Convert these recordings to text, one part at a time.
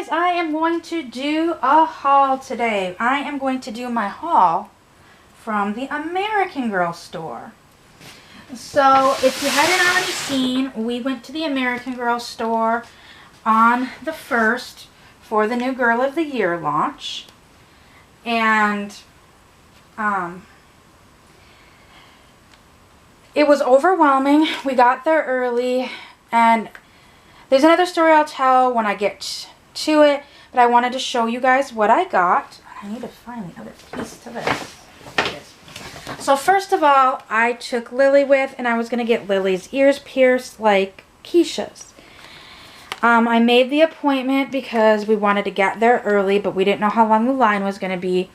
guys, I am going to do a haul today. I am going to do my haul from the American Girl store. So if you hadn't already seen, we went to the American Girl store on the 1st for the new Girl of the Year launch. And it was overwhelming. We got there early, and there's another story I'll tell when I get to it, but I wanted to show you guys what I got. I need to find the other piece to this. Here it is. So first of all, I took Lily with, and I was going to get Lily's ears pierced like Keisha's. I made the appointment because we wanted to get there early, but we didn't know how long the line was going to be.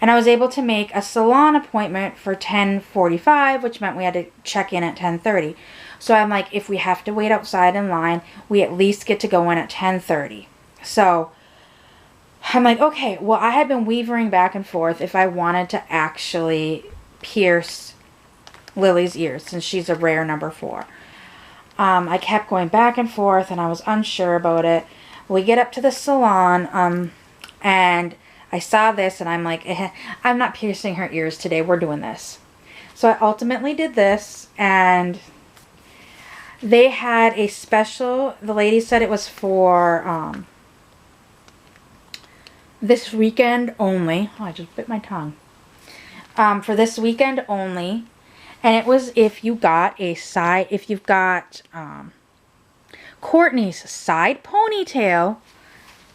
And I was able to make a salon appointment for 10:45, which meant we had to check in at 10:30. So I'm like, if we have to wait outside in line, we at least get to go in at 10:30. So I'm like, okay, well, I had been wavering back and forth if I wanted to actually pierce Lily's ears, since she's a rare number 4. I kept going back and forth, and I was unsure about it. We get up to the salon, and I saw this, and I'm like, I'm not piercing her ears today. We're doing this. So I ultimately did this, and they had a special. The lady said it was for this weekend only. Oh, I just bit my tongue. For this weekend only. And it was if you got if you've got Courtney's side ponytail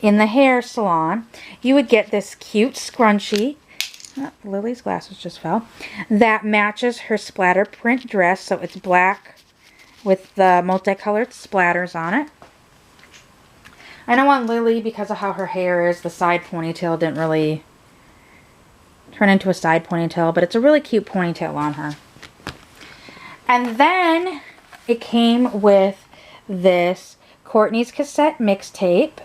in the hair salon, you would get this cute scrunchie. Oh, Lily's glasses just fell. That matches her splatter print dress. So it's black with the multicolored splatters on it. I know on Lily, because of how her hair is, the side ponytail didn't really turn into a side ponytail, but it's a really cute ponytail on her. And then it came with this Courtney's cassette mixtape.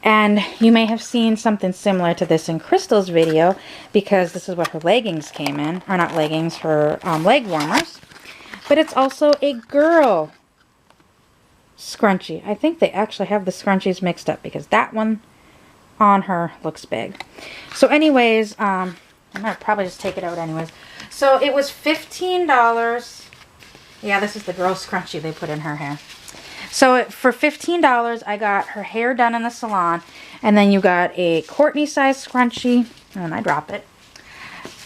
And you may have seen something similar to this in Crystal's video, because this is what her leggings came in. Or not leggings, her leg warmers. But it's also a girl scrunchie. I think they actually have the scrunchies mixed up, because that one on her looks big. So anyways, I'm going to probably just take it out anyways. So it was $15. Yeah, this is the girl scrunchie they put in her hair. So for $15, I got her hair done in the salon. And then you got a Courtney size scrunchie. And I drop it.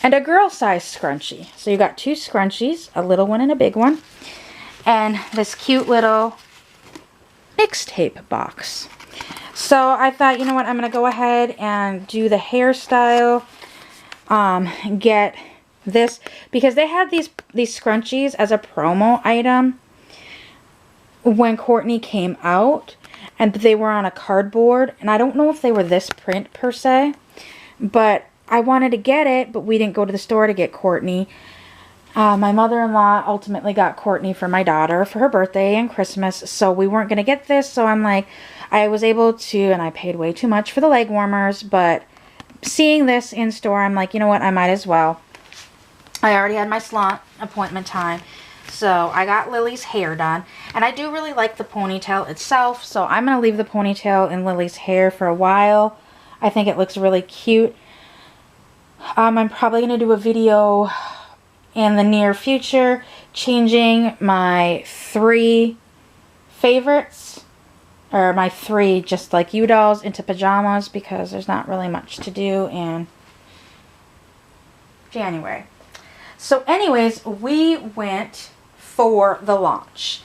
And a girl size scrunchie. So you got 2 scrunchies, a little one and a big one. And this cute little mixtape box. So I thought, you know what, I'm going to go ahead and do the hairstyle. Get this, because they had these scrunchies as a promo item when Courtney came out, and they were on a cardboard, and I don't know if they were this print per se, but I wanted to get it, but we didn't go to the store to get Courtney. My mother-in-law ultimately got Courtney for my daughter for her birthday and Christmas, so we weren't going to get this, so I'm like, I was able to, and I paid way too much for the leg warmers, but seeing this in store, I'm like, you know what, I might as well. I already had my salon appointment time, so I got Lily's hair done, and I do really like the ponytail itself, so I'm going to leave the ponytail in Lily's hair for a while. I think it looks really cute. I'm probably going to do a video in the near future changing my 3 favorites, or my 3 just like you dolls, into pajamas, because there's not really much to do in January. So anyways, we went for the launch,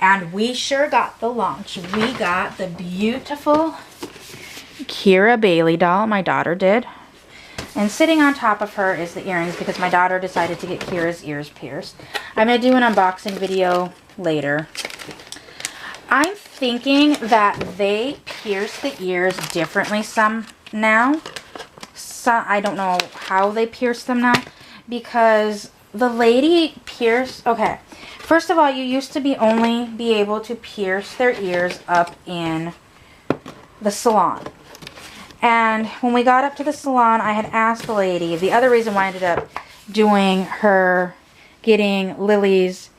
and we sure got the launch. We got the beautiful Kira Bailey doll. My daughter did. And sitting on top of her is the earrings, because my daughter decided to get Kira's ears pierced. I'm going to do an unboxing video later. I'm thinking that they pierce the ears differently some now. So I don't know how they pierce them now, because the lady pierced... Okay, first of all, you used to only be able to pierce their ears up in the salon. And when we got up to the salon, I had asked the lady, the other reason why I ended up getting Lily's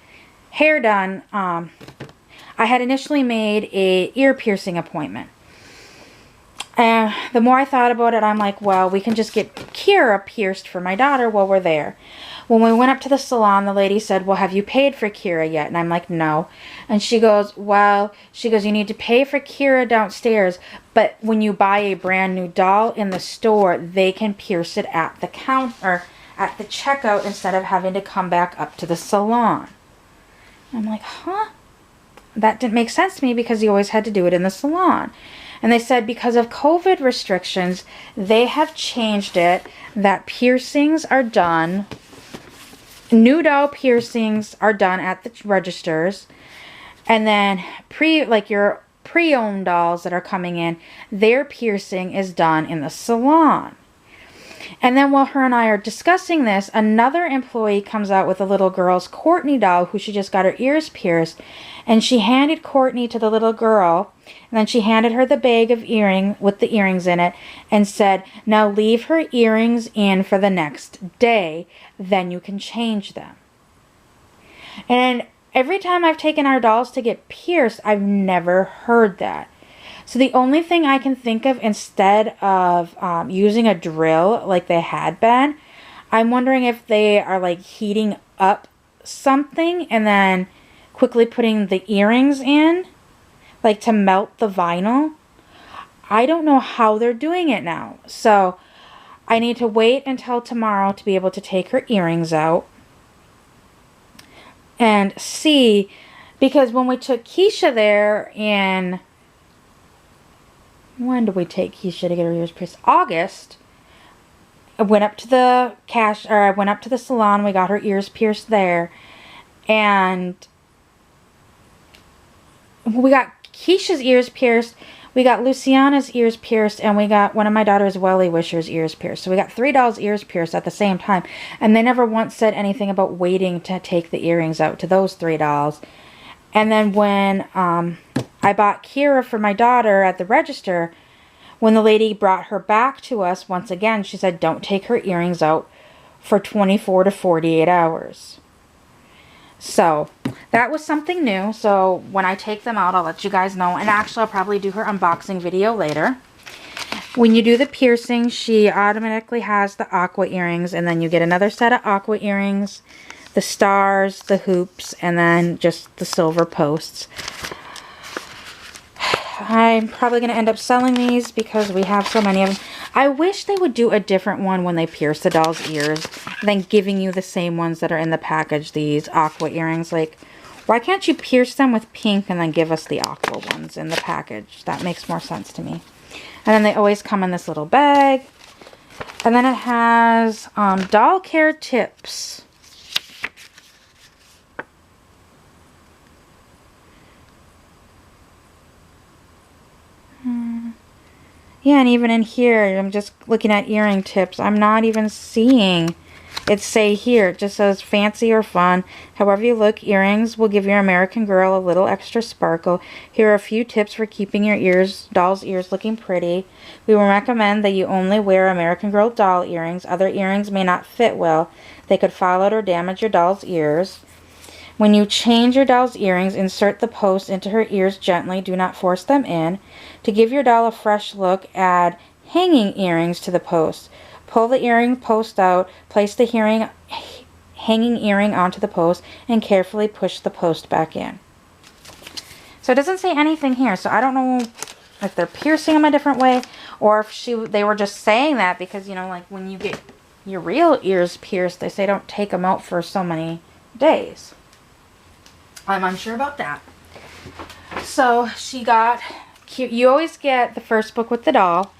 hair done, I had initially made a ear piercing appointment. And the more I thought about it, I'm like, well, we can just get Kira pierced for my daughter while we're there. When we went up to the salon, the lady said, well, have you paid for Kira yet? And I'm like, no. And she goes, well, you need to pay for Kira downstairs, but when you buy a brand new doll in the store, they can pierce it at the counter, at the checkout, instead of having to come back up to the salon. I'm like, huh? That didn't make sense to me because you always had to do it in the salon. And they said because of COVID restrictions, they have changed it that piercings are done, new doll piercings are done at the registers. And then your pre-owned dolls that are coming in, their piercing is done in the salon. And then while her and I are discussing this, another employee comes out with a little girl's Courtney doll who she just got her ears pierced. And she handed Courtney to the little girl. And then she handed her the bag of earrings with the earrings in it and said, now leave her earrings in for the next day. Then you can change them. And every time I've taken our dolls to get pierced, I've never heard that. So the only thing I can think of instead of using a drill like they had been, I'm wondering if they are like heating up something and then quickly putting the earrings in, like to melt the vinyl. I don't know how they're doing it now. So I need to wait until tomorrow to be able to take her earrings out and see, because when we took Keisha there in... When did we take Keisha to get her ears pierced? August. I went up to the salon. We got her ears pierced there. And we got Keisha's ears pierced. We got Luciana's ears pierced. And we got one of my daughter's Welly Wisher's ears pierced. So we got 3 dolls' ears pierced at the same time. And they never once said anything about waiting to take the earrings out to those 3 dolls. And then when I bought Kira for my daughter at the register, when the lady brought her back to us once again, she said, don't take her earrings out for 24 to 48 hours. So that was something new. So when I take them out, I'll let you guys know. And actually, I'll probably do her unboxing video later. When you do the piercing, she automatically has the aqua earrings. And then you get another set of aqua earrings, the stars, the hoops, and then just the silver posts. I'm probably going to end up selling these because we have so many of them. I wish they would do a different one when they pierce the doll's ears than giving you the same ones that are in the package, these aqua earrings. Like, why can't you pierce them with pink and then give us the aqua ones in the package? That makes more sense to me. And then they always come in this little bag. And then it has doll care tips. Yeah, and even in here, I'm just looking at earring tips. I'm not even seeing it say here. It just says fancy or fun. However you look, earrings will give your American Girl a little extra sparkle. Here are a few tips for keeping your doll's ears looking pretty. We will recommend that you only wear American Girl doll earrings. Other earrings may not fit well. They could fall out or damage your doll's ears. When you change your doll's earrings, insert the post into her ears gently. Do not force them in. To give your doll a fresh look, add hanging earrings to the post. Pull the earring post out, place the hanging earring onto the post, and carefully push the post back in. So it doesn't say anything here, so I don't know if they're piercing them a different way, or if they were just saying that because, you know, like when you get your real ears pierced, they say don't take them out for so many days. I'm unsure about that. So she got, you always get the first book with the doll.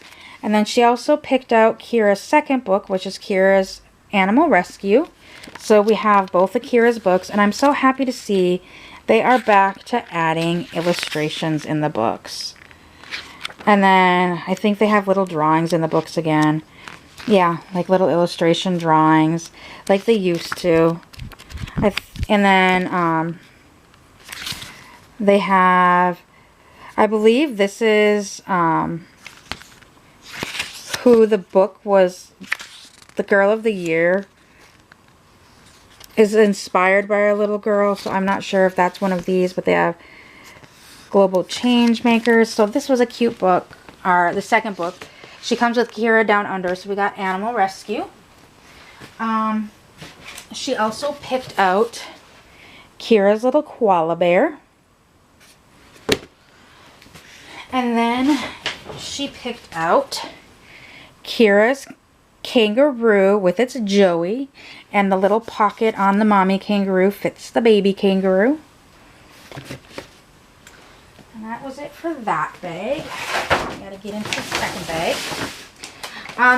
And then she also picked out Kira's second book, which is Kira's Animal Rescue. So we have both of Kira's books. And I'm so happy to see they are back to adding illustrations in the books. And then I think they have little drawings in the books again. Yeah, like little illustration drawings like they used to. And then they have, I believe this is who the book was, the Girl of the Year is inspired by a little girl. So I'm not sure if that's one of these, but they have Global Change Makers. So this was a cute book. the second book. She comes with Kira Down Under, so we got Animal Rescue. She also picked out Kira's little koala bear. And then she picked out Kira's kangaroo with its Joey, and the little pocket on the mommy kangaroo fits the baby kangaroo. And that was it for that bag. I gotta get into the second bag.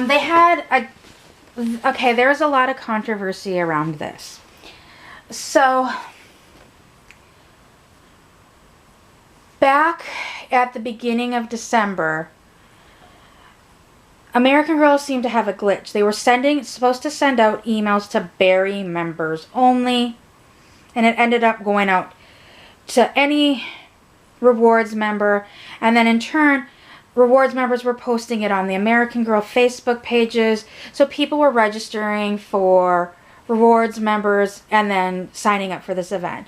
They had a... Okay, there's a lot of controversy around this. So, back at the beginning of December, American Girl seemed to have a glitch. They were supposed to send out emails to Berry members only, and it ended up going out to any Rewards member, and then in turn, Rewards members were posting it on the American Girl Facebook pages, so people were registering for Rewards members and then signing up for this event.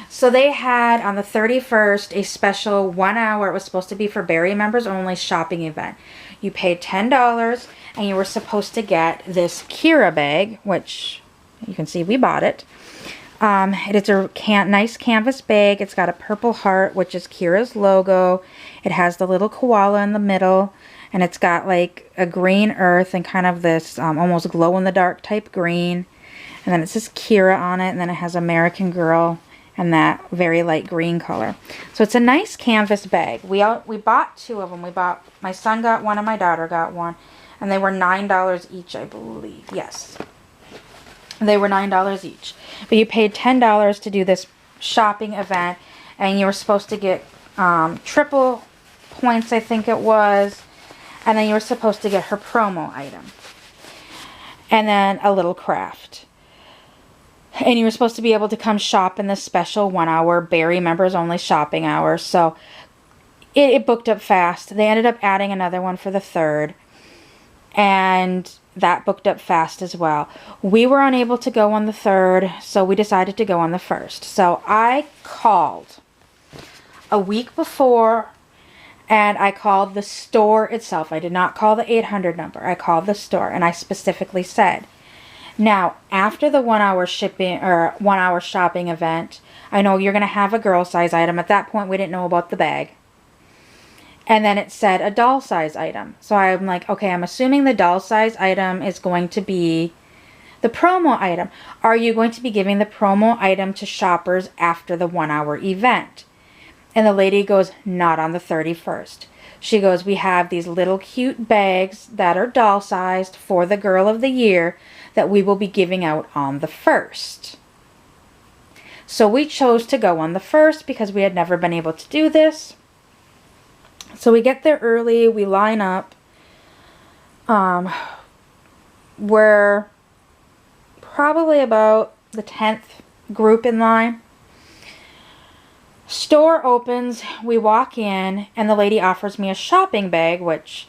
So they had on the 31st a special 1 hour, it was supposed to be for Berry members only, shopping event. You paid $10 and you were supposed to get this Kira bag, which you can see we bought it. It's a nice canvas bag. It's got a purple heart, which is Kira's logo. It has the little koala in the middle, and it's got like a green earth and kind of this almost glow-in-the-dark type green. And then it says Kira on it, and then it has American Girl and that very light green color. So it's a nice canvas bag. We bought two of them. My son got one and my daughter got one, and they were $9 each, I believe. Yes, they were $9 each. But you paid $10 to do this shopping event, and you were supposed to get triple points, I think it was, and then you were supposed to get her promo item, and then a little craft. And you were supposed to be able to come shop in this special 1 hour Berry members only shopping hour. So it booked up fast. They ended up adding another one for the 3rd. And that booked up fast as well. We were unable to go on the 3rd, so we decided to go on the 1st. So I called a week before, and I called the store itself. I did not call the 800 number. I called the store, and I specifically said, now, after the 1 hour shipping or 1 hour shopping event, I know you're going to have a girl size item. At that point, we didn't know about the bag. And then it said a doll size item. So I'm like, okay, I'm assuming the doll size item is going to be the promo item. Are you going to be giving the promo item to shoppers after the 1 hour event? And the lady goes, not on the 31st. She goes, we have these little cute bags that are doll sized for the Girl of the Year that we will be giving out on the 1st. So we chose to go on the 1st because we had never been able to do this. So we get there early, we line up. We're probably about the 10th group in line. Store opens, we walk in, and the lady offers me a shopping bag, which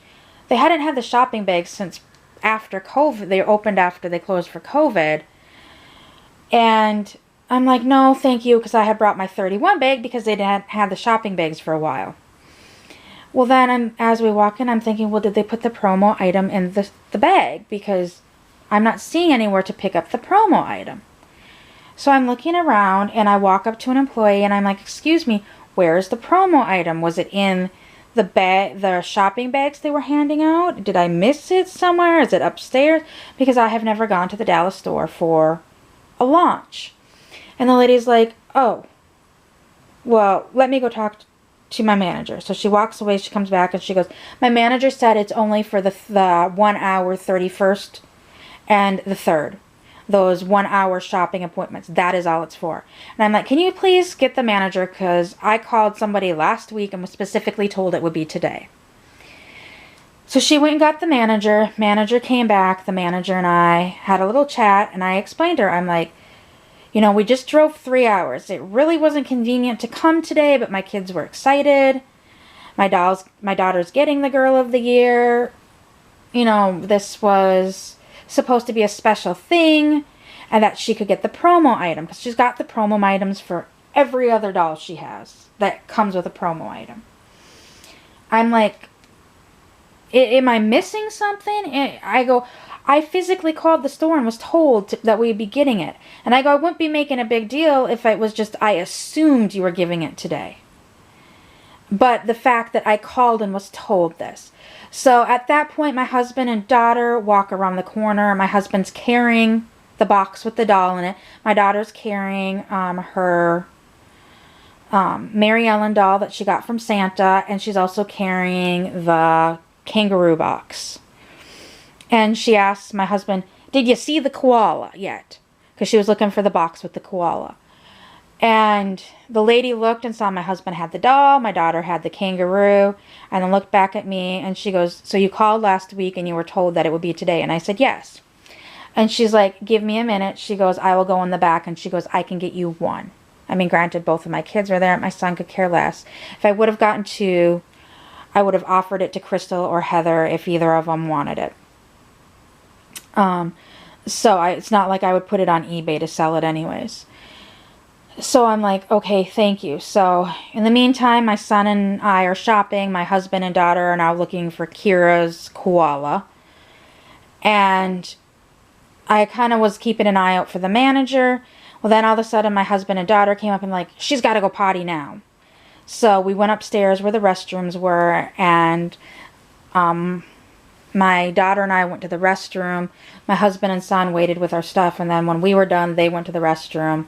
they hadn't had the shopping bags since after COVID. They opened after they closed for COVID. And I'm like, no, thank you, because I had brought my 31 bag because they didn't have the shopping bags for a while. Well, then as we walk in, I'm thinking, well, did they put the promo item in the bag? Because I'm not seeing anywhere to pick up the promo item. So I'm looking around, and I walk up to an employee, and I'm like, excuse me, where's the promo item? Was it in the shopping bags they were handing out? Did I miss it somewhere? Is it upstairs? Because I have never gone to the Dallas store for a launch. And the lady's like, oh, well, let me go talk to my manager. So she walks away, she comes back, and she goes, my manager said it's only for the 1 hour 31st and the 3rd. Those 1 hour shopping appointments. That is all it's for. And I'm like, can you please get the manager, because I called somebody last week and was specifically told it would be today. So she went and got the manager. Manager came back. The manager and I had a little chat, and I explained to her, I'm like, you know, we just drove 3 hours. It really wasn't convenient to come today, but my kids were excited. My daughter's getting the Girl of the Year. You know, this was supposed to be a special thing, and that she could get the promo item, because she's got the promo items for every other doll she has that comes with a promo item. I'm like, Am I missing something? I go, I physically called the store and was told that we'd be getting it. And I go, I wouldn't be making a big deal if it was just I assumed you were giving it today. But the fact that I called and was told this. So at that point, my husband and daughter walk around the corner. My husband's carrying the box with the doll in it. My daughter's carrying her Mary Ellen doll that she got from Santa. And she's also carrying the kangaroo box. And she asked my husband, did you see the koala yet? Because she was looking for the box with the koala. And the lady looked and saw my husband had the doll, my daughter had the kangaroo, and then looked back at me and she goes, so you called last week and you were told that it would be today? And I said, yes. And she's like, give me a minute. She goes, I will go in the back. And she goes, I can get you one. I mean, granted, both of my kids are there. My son could care less. If I would have gotten two, I would have offered it to Crystal or Heather if either of them wanted it. So it's not like I would put it on eBay to sell it anyways. So I'm like, okay, thank you. So in the meantime, my son and I are shopping. My husband and daughter are now looking for Kira's koala. And I kind of was keeping an eye out for the manager. Well, then all of a sudden my husband and daughter came up and like, she's got to go potty now. So we went upstairs where the restrooms were, and my daughter and I went to the restroom. My husband and son waited with our stuff, and then when we were done, they went to the restroom.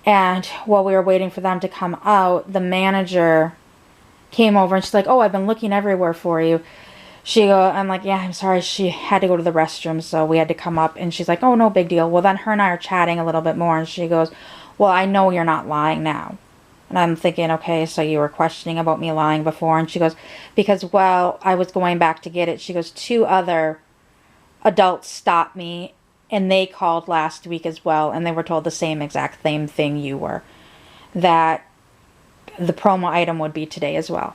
And while we were waiting for them to come out, the manager came over and she's like, oh, I've been looking everywhere for you. I'm like, yeah, I'm sorry. She had to go to the restroom, so we had to come up. And she's like, oh, no big deal. Well, then her and I are chatting a little bit more. And she goes, well, I know you're not lying now. And I'm thinking, okay, so you were questioning about me lying before. And she goes, because, well, I was going back to get it. She goes, 2 other adults stopped me. And they called last week as well, and they were told the same exact same thing you were, that the promo item would be today as well.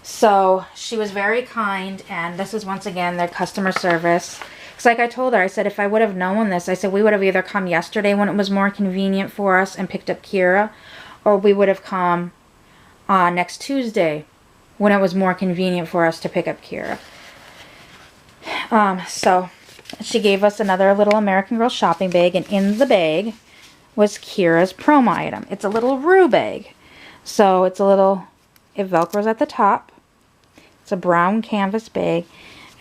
So she was very kind, and this is once again their customer service. Because like I told her, I said if I would have known this, I said we would have either come yesterday when it was more convenient for us and picked up Kira, or we would have come next Tuesday when it was more convenient for us to pick up Kira. So she gave us another little American Girl shopping bag, and in the bag was Kira's promo item. It's a little Roo bag. So it's a little, it velcros at the top. It's a brown canvas bag,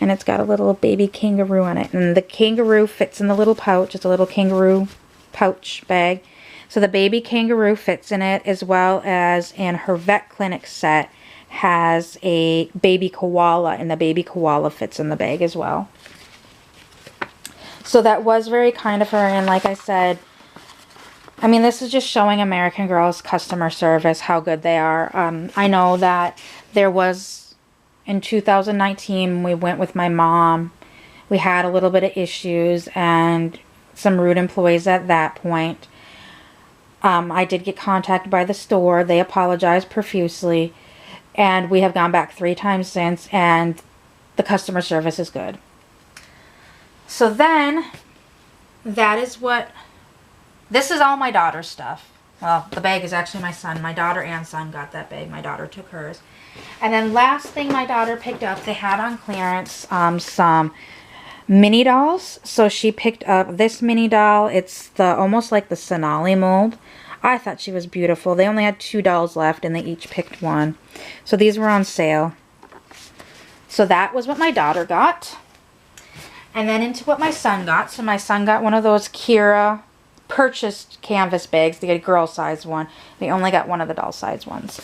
and it's got a little baby kangaroo in it. And the kangaroo fits in the little pouch. It's a little kangaroo pouch bag. So the baby kangaroo fits in it, as well as in her vet clinic set has a baby koala, and the baby koala fits in the bag as well. So that was very kind of her, and like I said, I mean, this is just showing American Girl's customer service, how good they are. I know that there was, in 2019, we went with my mom. We had a little bit of issues and some rude employees at that point. I did get contacted by the store. They apologized profusely, and we have gone back 3 times since, and the customer service is good. So then, that is what, this is all my daughter's stuff. Well, the bag is actually my son. My daughter and son got that bag. My daughter took hers. And then last thing my daughter picked up, they had on clearance some mini dolls. So she picked up this mini doll. It's the almost like the Sonali mold. I thought she was beautiful. They only had 2 dolls left, and they each picked one. So these were on sale. So that was what my daughter got. And then into what my son got. So my son got one of those Kira purchased canvas bags. They get a girl size one. They only got one of the doll size ones.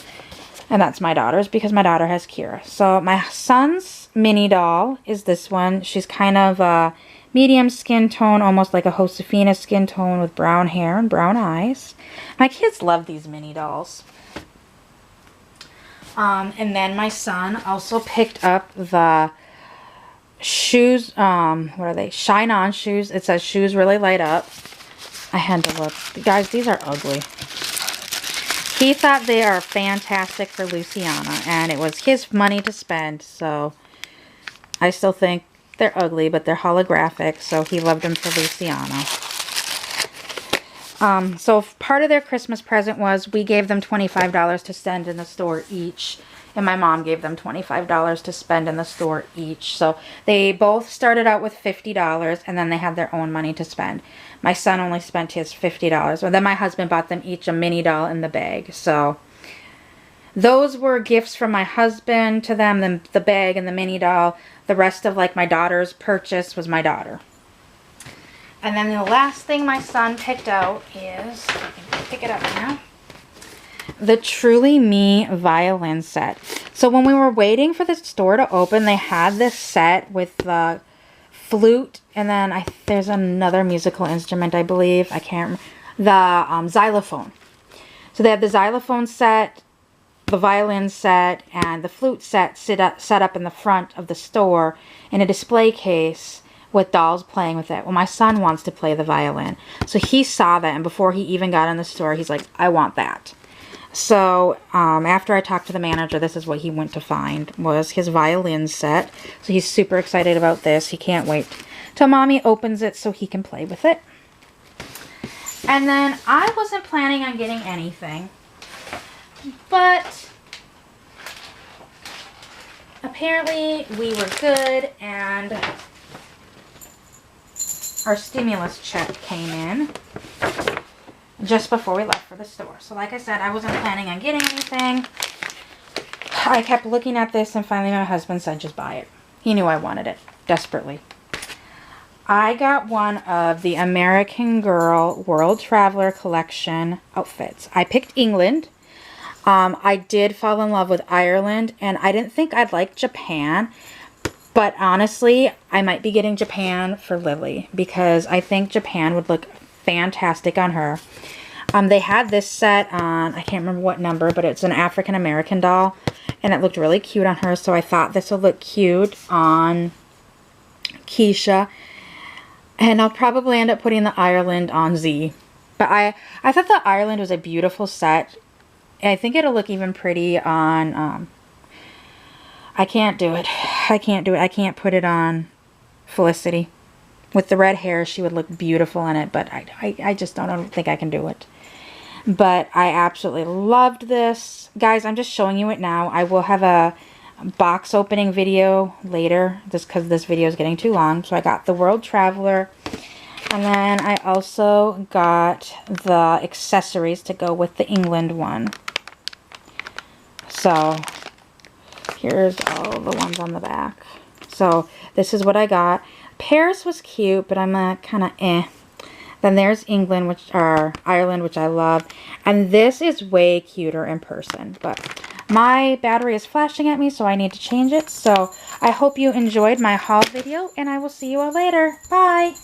And that's my daughter's because my daughter has Kira. So my son's mini doll is this one. She's kind of a medium skin tone, almost like a Josefina skin tone with brown hair and brown eyes. My kids love these mini dolls. And then my son also picked up the shoes, what are they? Shine On shoes. It says shoes really light up. I had to look. Guys, these are ugly. He thought they are fantastic for Luciana, and it was his money to spend, so I still think they're ugly, but they're holographic, so he loved them for Luciana. So part of their Christmas present was we gave them $25 to send in the store each. and my mom gave them $25 to spend in the store each. So they both started out with $50, and then they had their own money to spend. My son only spent his $50. Well, then my husband bought them each a mini doll in the bag. So those were gifts from my husband to them, the bag and the mini doll. The rest of like my daughter's purchase was my daughter. And then the last thing my son picked out is, I can pick it up now, the Truly Me violin set. So when we were waiting for the store to open, they had this set with the flute, and then there's another musical instrument, I believe. I can't remember. The xylophone. So they had the xylophone set, the violin set, and the flute set set up in the front of the store in a display case with dolls playing with it. Well, my son wants to play the violin. So he saw that, and before he even got in the store, he's like, I want that. So after I talked to the manager, this is what he went to find, was his violin set. So he's super excited about this. He can't wait till Mommy opens it so he can play with it. And then I wasn't planning on getting anything, but apparently we were good, and our stimulus check came in just before we left for the store. So like I said, I wasn't planning on getting anything. I kept looking at this, and finally my husband said, just buy it. He knew I wanted it desperately. I got one of the American Girl World Traveler Collection outfits. I picked England. I did fall in love with Ireland, and I didn't think I'd like Japan. But honestly, I might be getting Japan for Lily, because I think Japan would look fantastic on her. They had this set on, I can't remember what number, but it's an African American doll, and it looked really cute on her, so I thought this would look cute on Keisha. And I'll probably end up putting the Ireland on Z. But I thought the Ireland was a beautiful set. I think it'll look even pretty on, I can't do it. I can't do it. I can't put it on Felicity. With the red hair, she would look beautiful in it, but I just don't think I can do it. But I absolutely loved this. Guys, I'm just showing you it now. I will have a box opening video later, just because this video is getting too long. So I got the World Traveler, and then I also got the accessories to go with the England one. So here's all the ones on the back. So this is what I got. Paris was cute, but I'm kind of eh. Then there's Ireland, which I love. And this is way cuter in person. But my battery is flashing at me, so I need to change it. So I hope you enjoyed my haul video, and I will see you all later. Bye!